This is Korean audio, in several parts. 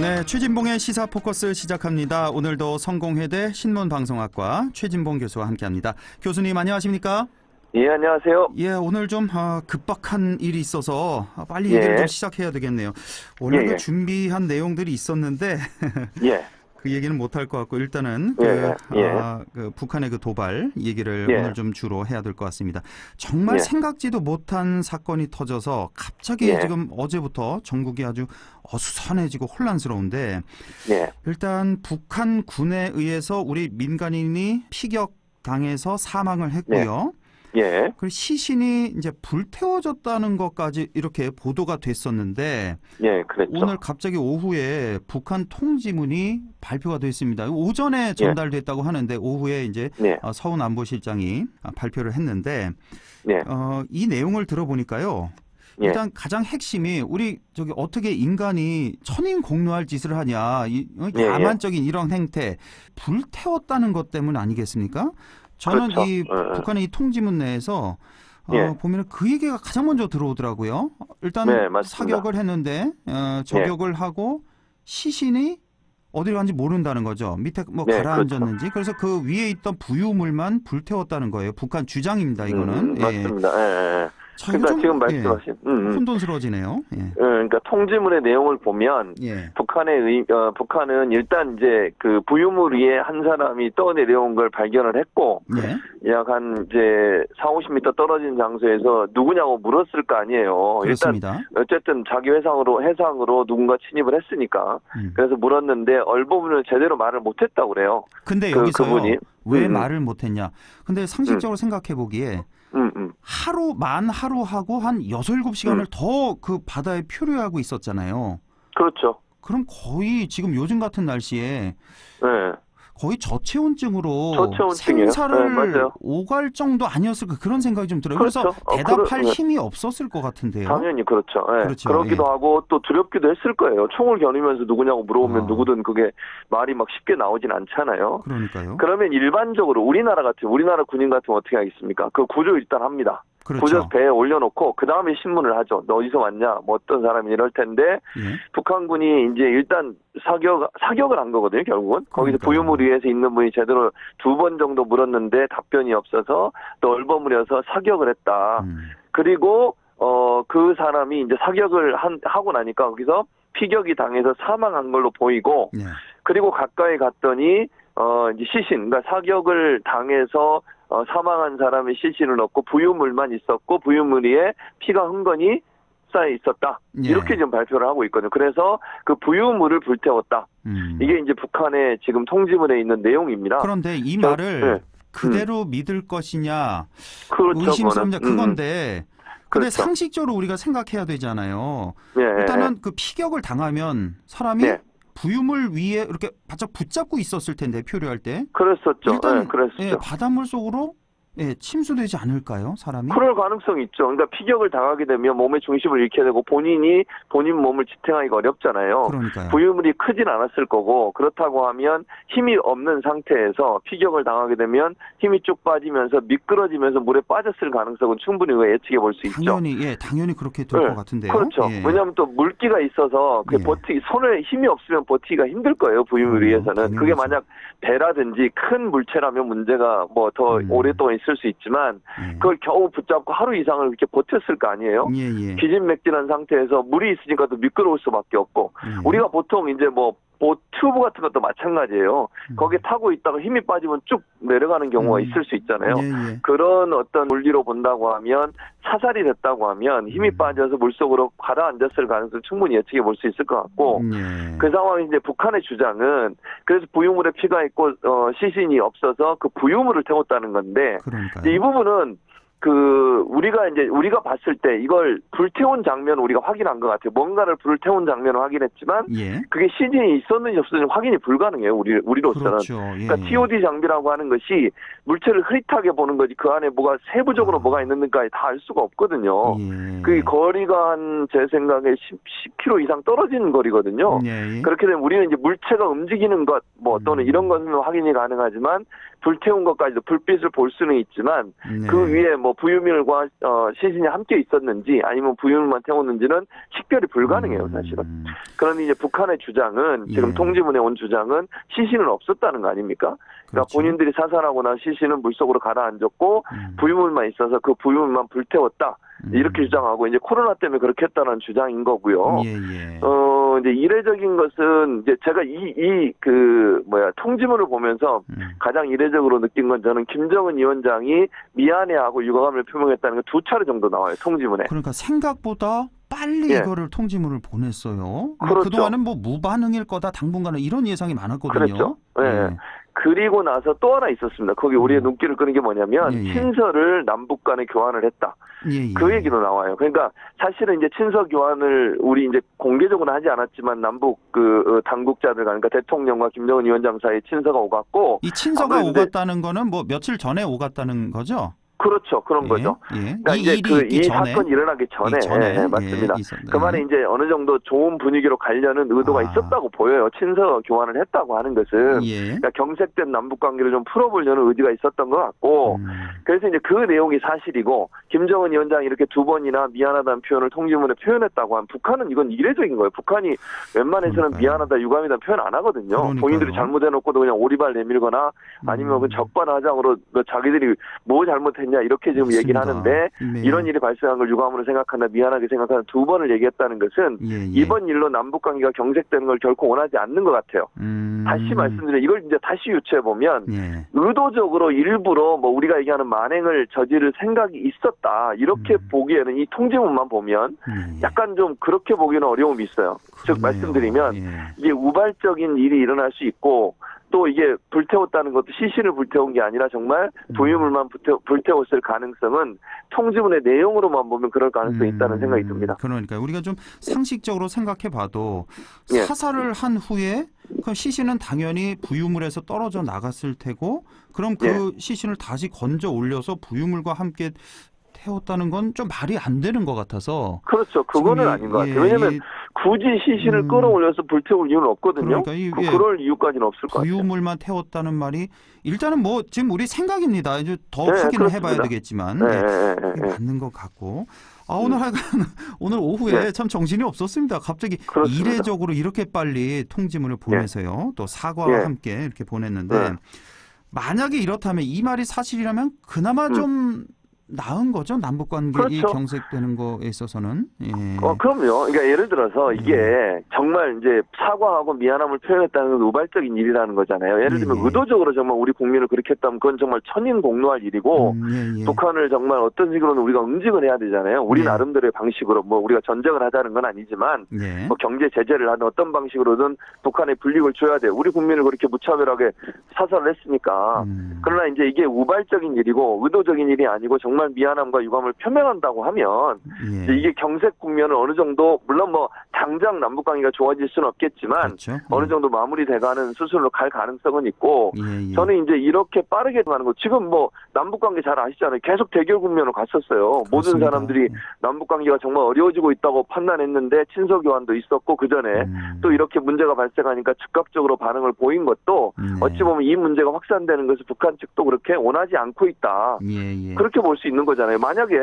네, 최진봉의 시사 포커스 시작합니다. 오늘도 성공회대 신문방송학과 최진봉 교수와 함께합니다. 교수님 안녕하십니까? 예, 안녕하세요. 예, 오늘 좀 급박한 일이 있어서 빨리 얘기를 좀 시작해야 되겠네요. 원래 준비한 내용들이 있었는데 그 얘기는 못할 것 같고 일단은 그 북한의 그 도발 얘기를 오늘 좀 주로 해야 될 것 같습니다. 정말 생각지도 못한 사건이 터져서 갑자기 지금 어제부터 전국이 아주 어수선해지고 혼란스러운데 일단 북한 군에 의해서 우리 민간인이 피격당해서 사망을 했고요. 그리고 시신이 이제 불태워졌다는 것까지 이렇게 보도가 됐었는데 그랬죠. 오늘 갑자기 오후에 북한 통지문이 발표가 됐습니다. 오전에 전달됐다고 하는데 오후에 이제 서훈 안보실장이 발표를 했는데 이 내용을 들어보니까요. 일단 가장 핵심이 우리 저기 어떻게 인간이 천인공노할 짓을 하냐, 야만적인 이런 행태, 불태웠다는 것 때문 아니겠습니까? 저는 이 북한의 이 통지문 내에서 보면 그 얘기가 가장 먼저 들어오더라고요. 일단 사격을 했는데 저격을 하고 시신이 어디로 간지 모른다는 거죠. 밑에 뭐 가라앉았는지. 그래서 그 위에 있던 부유물만 불태웠다는 거예요. 북한 주장입니다. 이거는. 맞습니다. 그러니까 지금 말씀하신 혼돈스러워지네요. 그러니까 통지문의 내용을 보면 북한은 일단 이제 그 부유물 위에 한 사람이 떠내려온 걸 발견을 했고 약 한 이제 40-50m 떨어진 장소에서 누구냐고 물었을 거 아니에요. 그렇습니다. 일단 어쨌든 자기 해상으로 누군가 침입을 했으니까 그래서 물었는데 얼버무리는 제대로 말을 못했다고 그래요. 근데 여기서 그분이 왜 말을 못했냐? 근데 상식적으로 생각해 보기에 만 하루하고 한 6-7시간을 더 그 바다에 표류하고 있었잖아요. 그렇죠. 그럼 거의 지금 요즘 같은 날씨에 거의 저체온증으로 생사를 오갈 정도 아니었을까 그런 생각이 좀 들어요. 그렇죠. 그래서 대답할 힘이 없었을 것 같은데요. 당연히 그렇죠. 그렇기도 하고 또 두렵기도 했을 거예요. 총을 겨누면서 누구냐고 물어보면 누구든 그게 말이 막 쉽게 나오진 않잖아요. 그러니까요. 그러면 일반적으로 우리나라 군인 같으면 어떻게 하겠습니까? 그 구조 일단 합니다. 구조 배에 올려놓고 그 다음에 신문을 하죠. 너 어디서 왔냐? 뭐 어떤 사람이 이럴 텐데 북한군이 이제 일단 사격을 한 거거든요. 결국은 거기서 부유물 위에서 있는 분이 제대로 2번 정도 물었는데 답변이 없어서 또 얼버무려서 사격을 했다. 그리고 그 사람이 이제 사격을 하고 나니까 거기서 피격이 당해서 사망한 걸로 보이고 그리고 가까이 갔더니 이제 시신, 그러니까 사격을 당해서 사망한 사람의 시신을 넣고 부유물만 있었고 부유물 위에 피가 흥건히 쌓여 있었다. 이렇게 좀 발표를 하고 있거든요. 그래서 그 부유물을 불태웠다. 이게 이제 북한의 지금 통지문에 있는 내용입니다. 그런데 이 말을 그대로 믿을 것이냐, 의심스럽냐 그건데. 근데 상식적으로 우리가 생각해야 되잖아요. 일단은 그 피격을 당하면 사람이 부유물 위에 이렇게 바짝 붙잡고 있었을 텐데 표류할 때. 그랬었죠. 일단 바닷물 속으로 침수되지 않을까요, 사람이? 그럴 가능성이 있죠. 그러니까 피격을 당하게 되면 몸의 중심을 잃게 되고 본인 몸을 지탱하기가 어렵잖아요. 그러니까요. 부유물이 크진 않았을 거고 그렇다고 하면 힘이 없는 상태에서 피격을 당하게 되면 힘이 쭉 빠지면서 미끄러지면서 물에 빠졌을 가능성은 충분히 예측해 볼 수 있죠. 당연히 그렇게 될 것 같은데요. 그렇죠. 왜냐하면 또 물기가 있어서 손에 힘이 없으면 버티기가 힘들 거예요. 부유물 위에서는. 그게 만약 배라든지 큰 물체라면 문제가 뭐 더 오랫동안 있을 수 있지만 그걸 겨우 붙잡고 하루 이상을 이렇게 버텼을 거 아니에요. 기진맥진한 상태에서 물이 있으니까 또 미끄러울 수밖에 없고 우리가 보통 이제 뭐 튜브 같은 것도 마찬가지예요. 거기에 타고 있다가 힘이 빠지면 쭉 내려가는 경우가 있을 수 있잖아요. 그런 어떤 원리로 본다고 하면 사살이 됐다고 하면 힘이 빠져서 물속으로 가라앉았을 가능성을 충분히 예측해 볼 수 있을 것 같고 그 상황이 이제 북한의 주장은 그래서 부유물에 피가 있고 시신이 없어서 그 부유물을 태웠다는 건데 이 부분은 우리가 봤을 때 이걸 불태운 장면을 우리가 확인한 것 같아요. 뭔가를 불태운 장면을 확인했지만 그게 시신이 있었는지 없었는지 확인이 불가능해요. 우리로서는. 그러니까 TOD 장비라고 하는 것이 물체를 흐릿하게 보는 거지 그 안에 뭐가 세부적으로 뭐가 있는지까지 다 알 수가 없거든요. 그 거리가 한 제 생각에 10km 이상 떨어지는 거리거든요. 그렇게 되면 우리는 이제 물체가 움직이는 것 또는 이런 것은 확인이 가능하지만 불태운 것까지도 불빛을 볼 수는 있지만 네. 그 위에 뭐 부유물과 시신이 함께 있었는지 아니면 부유물만 태웠는지는 식별이 불가능해요, 사실은. 그런데 이제 북한의 주장은 지금 통지문에 온 주장은 시신은 없었다는 거 아닙니까? 그러니까 그렇죠. 본인들이 사살하거나 시신은 물속으로 가라앉았고 부유물만 있어서 그 부유물만 불태웠다. 이렇게 주장하고 이제 코로나 때문에 그렇게 했다는 주장인 거고요. 이제 이례적인 것은 이제 제가 통지문을 보면서 가장 이례적으로 느낀 건 저는 김정은 위원장이 미안해하고 유감을 표명했다는 게 2차례 정도 나와요, 통지문에. 그러니까 생각보다 빨리 이거를 통지문을 보냈어요. 그렇죠. 그동안은 뭐 무반응일 거다, 당분간은 이런 예상이 많았거든요. 그렇죠. 네. 그리고 나서 또 하나 있었습니다. 거기 우리의 눈길을 끄는 게 뭐냐면 친서를 남북 간에 교환을 했다. 그 얘기도 나와요. 그러니까 사실은 이제 친서 교환을 우리 이제 공개적으로는 하지 않았지만 남북 당국자들 그러니까 대통령과 김정은 위원장 사이에 친서가 오갔고 이 친서가 오갔다는 거는 뭐 며칠 전에 오갔다는 거죠? 그렇죠. 그런 거죠. 그러니까 이제 이 사건이 일어나기 전에 맞습니다. 그 말에 이제 어느 정도 좋은 분위기로 가려는 의도가 있었다고 보여요. 친서 교환을 했다고 하는 것은 그러니까 경색된 남북 관계를 좀 풀어보려는 의지가 있었던 것 같고 그래서 이제 그 내용이 사실이고 김정은 위원장이 이렇게 2번이나 미안하다는 표현을 통지문에 표현했다고 하면 북한은 이건 이례적인 거예요. 북한이 웬만해서는 미안하다, 유감이다 표현 안 하거든요. 그러니까요. 본인들이 잘못해놓고도 그냥 오리발 내밀거나 아니면 그 적반하장으로 자기들이 뭐 잘못했냐 이렇게 지금 맞습니다. 얘기를 하는데 이런 일이 발생한 걸 유감으로 생각한다, 미안하게 생각한다 2번을 얘기했다는 것은 이번 일로 남북관계가 경색되는 걸 결코 원하지 않는 것 같아요. 다시 말씀드려 이걸 이제 다시 유추해 보면 의도적으로 일부러 뭐 우리가 얘기하는 만행을 저지를 생각이 있었다 이렇게 보기에는 이 통지문만 보면 약간 좀 그렇게 보기는 어려움이 있어요. 즉 말씀드리면 이게 우발적인 일이 일어날 수 있고 또 이게 불태웠다는 것도 시신을 불태운 게 아니라 정말 부유물만 불태웠을 가능성은 통지문의 내용으로만 보면 그럴 가능성이 있다는 생각이 듭니다. 그러니까 우리가 좀 상식적으로 생각해봐도 사살을 한 후에 그럼 시신은 당연히 부유물에서 떨어져 나갔을 테고 그럼 그 시신을 다시 건져 올려서 부유물과 함께 태웠다는 건 좀 말이 안 되는 것 같아서. 그렇죠. 그거는 아닌 것 같아요. 왜냐하면 굳이 시신을 끌어올려서 불태울 이유는 없거든요. 그러니까 그럴 이유까지는 없을 것 같아요. 부유물만 태웠다는 말이 일단은 뭐 지금 우리 생각입니다. 이제 더 확인을 해봐야 되겠지만 맞는 것 같고. 오늘 오후에 참 정신이 없었습니다. 갑자기 그렇습니다. 이례적으로 이렇게 빨리 통지문을 보내서요. 또 사과와 함께 이렇게 보냈는데 만약에 이렇다면 이 말이 사실이라면 그나마 좀 나은 거죠? 남북관계가 경색되는 거에 있어서는. 그럼요. 그러니까 예를 들어서 이게 정말 이제 사과하고 미안함을 표현했다는 건 우발적인 일이라는 거잖아요. 예를 들면 의도적으로 정말 우리 국민을 그렇게 했다면 그건 정말 천인공노할 일이고 북한을 정말 어떤 식으로는 우리가 응징을 해야 되잖아요. 우리 나름대로의 방식으로 뭐 우리가 전쟁을 하자는 건 아니지만 뭐 경제 제재를 하는 어떤 방식으로든 북한에 불이익을 줘야 돼요. 우리 국민을 그렇게 무차별하게 사살을 했으니까. 그러나 이제 이게 우발적인 일이고 의도적인 일이 아니고 정말 미안함과 유감을 표명한다고 하면 이게 경색 국면을 어느 정도 물론 뭐 당장 남북관계가 좋아질 수는 없겠지만 어느 정도 마무리돼가는 수순으로 갈 가능성은 있고 저는 이제 이렇게 빠르게 가는 거 지금 뭐 남북관계 잘 아시잖아요. 계속 대결 국면으로 갔었어요. 모든 사람들이 남북관계가 정말 어려워지고 있다고 판단했는데 친서 교환도 있었고 그 전에 또 이렇게 문제가 발생하니까 즉각적으로 반응을 보인 것도 어찌 보면 이 문제가 확산되는 것을 북한 측도 그렇게 원하지 않고 있다. 그렇게 볼 수 있는 거잖아요. 만약에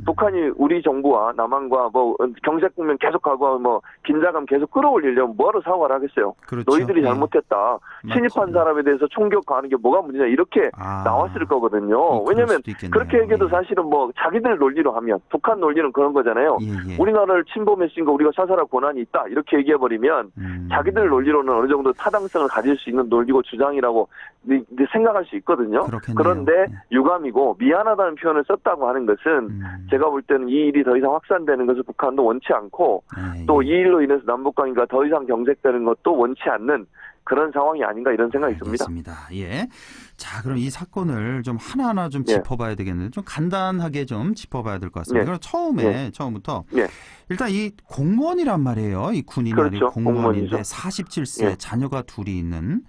북한이 우리 정부와 남한과 뭐 경색 국면 계속하고 뭐 긴장감 계속 끌어올리려면 뭐하러 사과를 하겠어요. 너희들이 잘못했다. 침입한 사람에 대해서 총격 가하는 게 뭐가 문제냐 이렇게 나왔을 거거든요. 왜냐하면 그렇게 얘기해도 사실은 뭐 자기들 논리로 하면 북한 논리는 그런 거잖아요. 우리나라를 침범했으니까 우리가 사살할 권한이 있다. 이렇게 얘기해버리면 자기들 논리로는 어느 정도 타당성을 가질 수 있는 논리고 주장이라고 생각할 수 있거든요. 그런데 유감이고 미안하다는 표현을 썼다고 하는 것은 제가 볼 때는 이 일이 더 이상 확산되는 것을 북한도 원치 않고 또 이 일로 인해서 남북관계가 더 이상 경색되는 것도 원치 않는 그런 상황이 아닌가 이런 생각이 듭니다. 자, 그럼 이 사건을 좀 하나하나 좀 짚어봐야 되겠는데 좀 간단하게 좀 짚어봐야 될 것 같습니다. 그럼 처음부터 일단 이 공무원이란 말이에요. 이 군인이 아니고 공무원인데 47세 자녀가 둘이 있는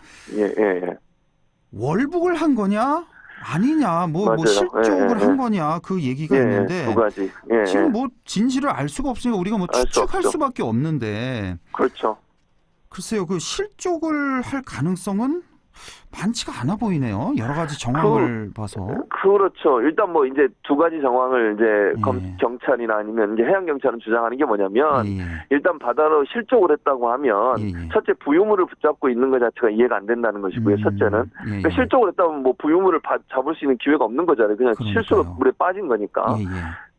월북을 한 거냐? 아니냐, 뭐 실족을 한 거냐, 그 얘기가 있는데, 두 가지. 지금 뭐 진실을 알 수가 없으니까 우리가 뭐 추측할 수밖에 없는데, 그렇죠. 글쎄요, 그 실족을 할 가능성은 많지가 않아 보이네요. 여러 가지 정황을 봐서. 그렇죠. 일단 뭐 이제 두 가지 정황을 이제 예. 경찰이나 아니면 이제 해양경찰은 주장하는 게 뭐냐면 예. 일단 바다로 실족을 했다고 하면 예. 첫째 부유물을 붙잡고 있는 것 자체가 이해가 안 된다는 것이고요. 첫째는 예. 그러니까 실족을 했다면 뭐 부유물을 잡을 수 있는 기회가 없는 거잖아요. 그냥 실수로 물에 빠진 거니까. 예.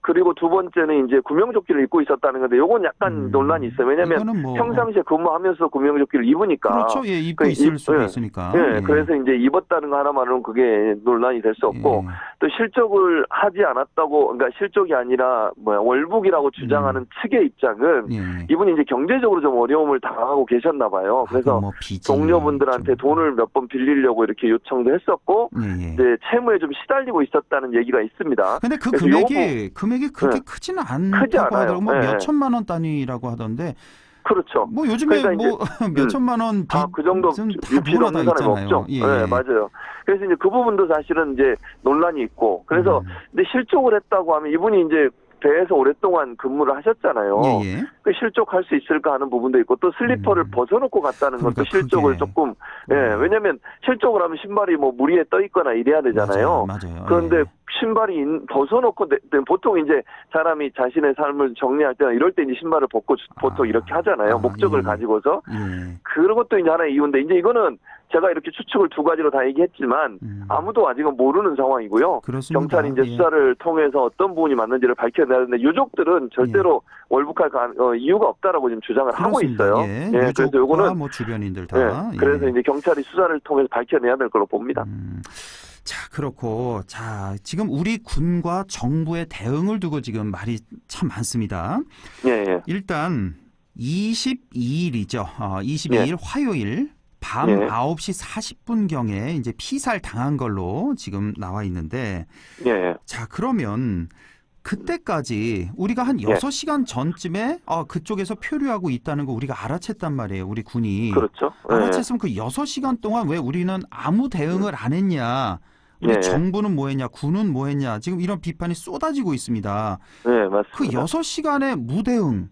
그리고 두 번째는 이제 구명조끼를 입고 있었다는 건데 요건 약간 논란이 있어요. 왜냐하면 뭐, 평상시에 근무하면서 구명조끼를 입으니까. 그렇죠. 예, 입고 있을 수도 있으니까. 예, 그래서 이제 입었다는 거 하나만으로는 그게 논란이 될 수 없고 또 실족을 하지 않았다고, 그러니까 실족이 아니라 월북이라고 주장하는 측의 입장은 이분이 이제 경제적으로 좀 어려움을 당하고 계셨나 봐요. 그래서 뭐 동료분들한테 돈을 몇 번 빌리려고 이렇게 요청도 했었고 이제 채무에 좀 시달리고 있었다는 얘기가 있습니다. 근데 그 금액이 그렇게 크지는 않다고 하더라고요. 뭐 몇 천만 원 단위라고 하던데. 그렇죠. 뭐 요즘에 그러니까 뭐 몇 천만 원 그 정도 필요 없는 사람이 없죠. 네, 맞아요. 그래서 이제 그 부분도 사실은 이제 논란이 있고, 그래서 근데 실족을 했다고 하면 이분이 이제 배에서 오랫동안 근무를 하셨잖아요. 그 실족할 수 있을까 하는 부분도 있고 또 슬리퍼를 벗어놓고 갔다는 것도 실족을 조금 왜냐하면 실족을 하면 신발이 뭐 물 위에 떠 있거나 이래야 되잖아요. 맞아요. 그런데 신발이 벗어놓고 보통 이제 사람이 자신의 삶을 정리할 때나 이럴 때 이제 신발을 벗고 보통 이렇게 하잖아요. 목적을 가지고서. 그런 것도 이제 하나의 이유인데 이제 이거는 제가 이렇게 추측을 두 가지로 다 얘기했지만 아무도 아직은 모르는 상황이고요. 그렇습니다. 경찰이 이제 수사를 통해서 어떤 부분이 맞는지를 밝혀내야 되는데 유족들은 절대로 월북할 이유가 없다라고 지금 주장을 하고 있어요. 그래서 요거는 뭐 주변인들 다. 그래서 이제 경찰이 수사를 통해서 밝혀내야 될 걸로 봅니다. 자, 그렇고 자, 지금 우리 군과 정부의 대응을 두고 지금 말이 참 많습니다. 일단 22일이죠. 22일 화요일 밤 9시 40분경에 이제 피살 당한 걸로 지금 나와 있는데 자, 그러면 그때까지 우리가 한 6시간 전쯤에 그쪽에서 표류하고 있다는 거 우리가 알아챘단 말이에요. 우리 군이. 그렇죠. 알아챘으면 그 6시간 동안 왜 우리는 아무 대응을 안 했냐. 우리 정부는 뭐 했냐. 군은 뭐 했냐. 지금 이런 비판이 쏟아지고 있습니다. 맞습니다. 그 6시간의 무대응.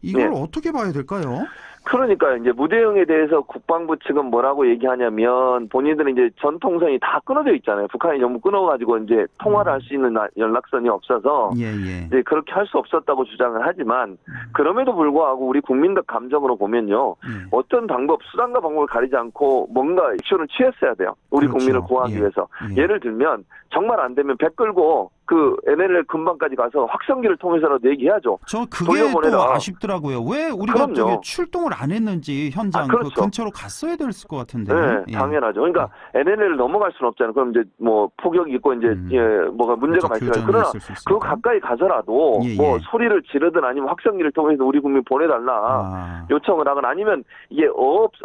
이걸 어떻게 봐야 될까요? 그러니까 이제 무대응에 대해서 국방부 측은 뭐라고 얘기하냐면 본인들은 이제 전통선이 다 끊어져 있잖아요. 북한이 전부 끊어가지고 이제 통화를 할 수 있는 연락선이 없어서 이제 그렇게 할 수 없었다고 주장을 하지만 그럼에도 불구하고 우리 국민적 감정으로 보면요. 어떤 수단과 방법을 가리지 않고 뭔가 액션을 취했어야 돼요. 우리 국민을 구하기 위해서. 예를 들면 정말 안 되면 배 끌고 그 NLL 근방까지 가서 확성기를 통해서라도 얘기해야죠. 저 그게 또 아쉽더라고요. 왜 우리가 저기 출동을 안 했는지 현장 그 근처로 갔어야 됐을 것 같은데. 당연하죠. 그러니까 NLL을 넘어갈 수는 없잖아요. 그럼 이제 뭐 폭격이 있고 이제 뭐가 문제가 발생해요. 그러나 그 가까이 가서라도 뭐 소리를 지르든 아니면 확성기를 통해서 우리 국민 보내달라 요청을 하거나 아니면 이게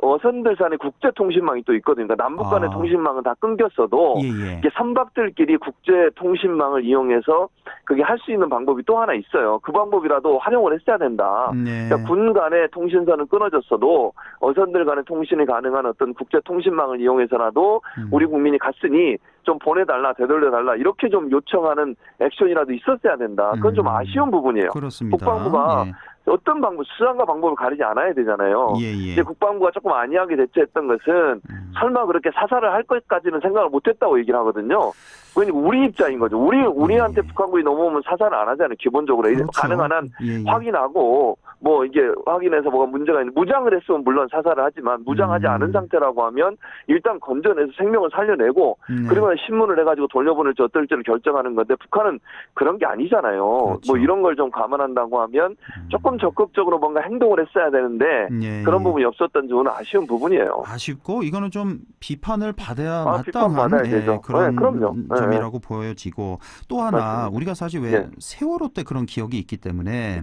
어선들 산에 국제통신망이 또 있거든요. 그러니까 남북 간의 통신망은 다 끊겼어도 이게 선박들끼리 국제통신망을 이용해서 그게 할 수 있는 방법이 또 하나 있어요. 그 방법이라도 활용을 했어야 된다. 그러니까 군 간의 통신선은 끊어졌어도 어선들 간의 통신이 가능한 어떤 국제통신망을 이용해서라도 우리 국민이 갔으니 좀 보내달라, 되돌려달라 이렇게 좀 요청하는 액션이라도 있었어야 된다. 그건 좀 아쉬운 부분이에요. 그렇습니다. 국방부가 어떤 수단과 방법을 가리지 않아야 되잖아요. 이제 국방부가 조금 안이하게 대처했던 것은 설마 그렇게 사살을 할 것까지는 생각을 못했다고 얘기를 하거든요. 그러니까 우리 입장인 거죠. 우리한테 북한군이 넘어오면 사살을 안 하잖아요. 기본적으로 가능한 한 확인하고 뭐 이게 확인해서 뭐가 문제가 있는 무장을 했으면 물론 사살을 하지만 무장하지 않은 상태라고 하면 일단 건져내서 생명을 살려내고 그리고 신문을 해가지고 돌려보낼지 어떨지를 결정하는 건데 북한은 그런 게 아니잖아요. 뭐 이런 걸 좀 감안한다고 하면 조금 적극적으로 뭔가 행동을 했어야 되는데 그런 부분이 없었던 점은 아쉬운 부분이에요. 아쉽고 이거는 좀 비판을 받아야 마땅한 그런 점이라고 보여지고 또 하나 맞습니다. 우리가 사실 왜 세월호 때 그런 기억이 있기 때문에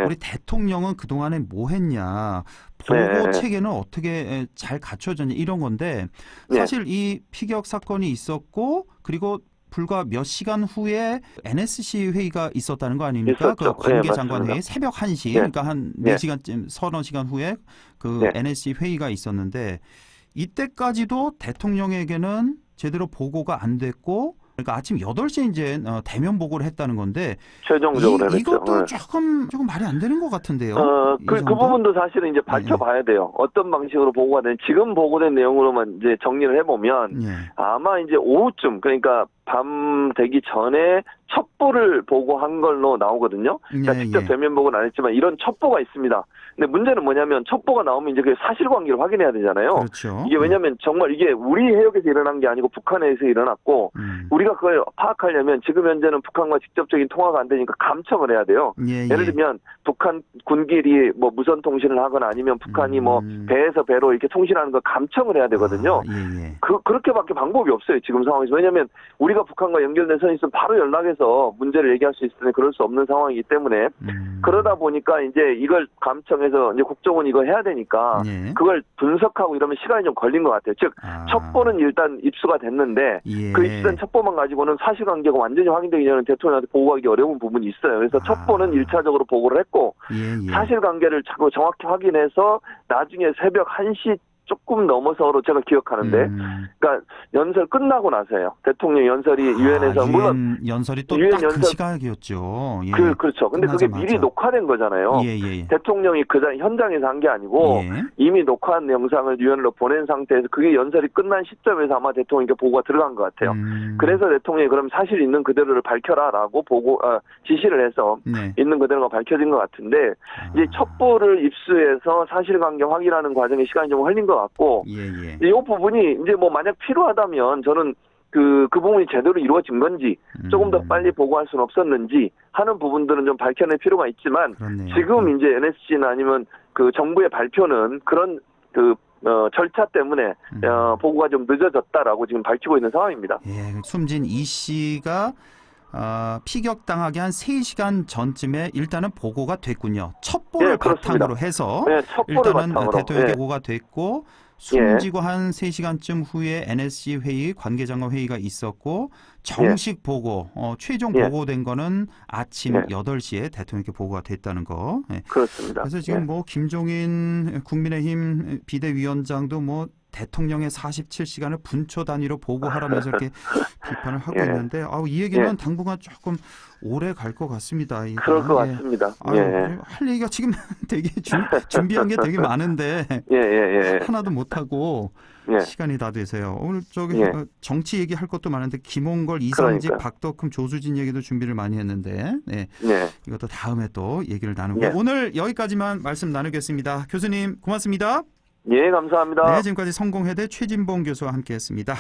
우리 대통령은 그동안에 뭐 했냐 보고 체계는 어떻게 잘 갖춰졌냐 이런 건데 사실 이 피격 사건이 있었고 그리고 불과 몇 시간 후에 NSC 회의가 있었다는 거 아닙니까? 그 관계장관 회의 새벽 1시 그러니까 한 4시간쯤 서너 시간 후에 그 NSC 회의가 있었는데 이때까지도 대통령에게는 제대로 보고가 안 됐고 그러니까 아침 8시에 이제 대면 보고를 했다는 건데 최종적으로 했죠. 이것도 조금 말이 안 되는 것 같은데요. 그 부분도 사실은 이제 밝혀봐야 돼요. 어떤 방식으로 보고가 되는 지금 보고된 내용으로만 이제 정리를 해보면 아마 이제 오후쯤 그러니까 밤 되기 전에 첩보를 보고한 걸로 나오거든요. 그러니까 직접 대면 보고는 안 했지만 이런 첩보가 있습니다. 근데 문제는 뭐냐면 첩보가 나오면 이제 그 사실관계를 확인해야 되잖아요. 그렇죠. 이게 왜냐하면 정말 이게 우리 해역에서 일어난 게 아니고 북한에서 일어났고 우리가 그걸 파악하려면 지금 현재는 북한과 직접적인 통화가 안 되니까 감청을 해야 돼요. 예를 들면 북한 군길이 뭐 무선 통신을 하거나 아니면 북한이 뭐 배에서 배로 이렇게 통신하는 걸 감청을 해야 되거든요. 그렇게밖에 방법이 없어요. 지금 상황에서. 왜냐하면 우리가 북한과 연결된 선이 있으면 바로 연락해서 문제를 얘기할 수 있을 텐데 그럴 수 없는 상황이기 때문에 그러다 보니까 이제 이걸 감청해서 이제 국정원이 이거 해야 되니까 그걸 분석하고 이러면 시간이 좀 걸린 것 같아요. 즉 첩보는 일단 입수가 됐는데 그 입수된 첩보만 가지고는 사실관계가 완전히 확인되기 전에 대통령한테 보고하기 어려운 부분이 있어요. 그래서 첩보는 1차적으로 보고를 했고 사실관계를 자꾸 정확히 확인해서 나중에 새벽 1시 조금 넘어서로 제가 기억하는데, 그러니까 연설 끝나고 나서요. 대통령 연설이 유엔에서 물론 연설이 또 딱 그 시각이었죠. 그렇죠. 근데 그게 미리 녹화된 거잖아요. 대통령이 그 현장에서 한 게 아니고 이미 녹화한 영상을 유엔으로 보낸 상태에서 그게 연설이 끝난 시점에서 아마 대통령에게 보고가 들어간 것 같아요. 그래서 대통령이 그럼 사실 있는 그대로를 밝혀라라고 지시를 해서 있는 그대로가 밝혀진 것 같은데 이제 첩보를 입수해서 사실관계 확인하는 과정에 시간이 좀 걸린 것 같고 이 부분이 이제 뭐 만약 필요하다면 저는 그 부분이 제대로 이루어진 건지 조금 더 빨리 보고할 수는 없었는지 하는 부분들은 좀 밝혀낼 필요가 있지만 지금 이제 NSC나 아니면 그 정부의 발표는 그런 절차 때문에 보고가 좀 늦어졌다라고 지금 밝히고 있는 상황입니다. 숨진 이 씨가 피격당하기 한 3시간 전쯤에 일단은 보고가 됐군요. 첩보를 바탕으로 해서 일단은 대통령에게 보고가 됐고 숨지고 한 3시간쯤 후에 NSC 회의, 관계장관 회의가 있었고 정식 보고, 최종 보고된 거는 아침 8시에 대통령께 보고가 됐다는 거. 그렇습니다. 그래서 지금 뭐 김종인 국민의힘 비대위원장도 뭐 대통령의 47시간을 분초 단위로 보고하라면서 이렇게 비판을 하고 있는데 이 얘기는 당분간 조금 오래 갈 것 같습니다. 그럴 것 같습니다. 할 얘기가 지금 되게 준비한 게 되게 많은데 하나도 못하고 시간이 다 돼서요. 오늘 정치 얘기할 것도 많은데 김홍걸, 이상직, 박덕흠, 조수진 얘기도 준비를 많이 했는데 이것도 다음에 또 얘기를 나누고 오늘 여기까지만 말씀 나누겠습니다. 교수님 고맙습니다. 감사합니다. 지금까지 성공회대 최진봉 교수와 함께했습니다.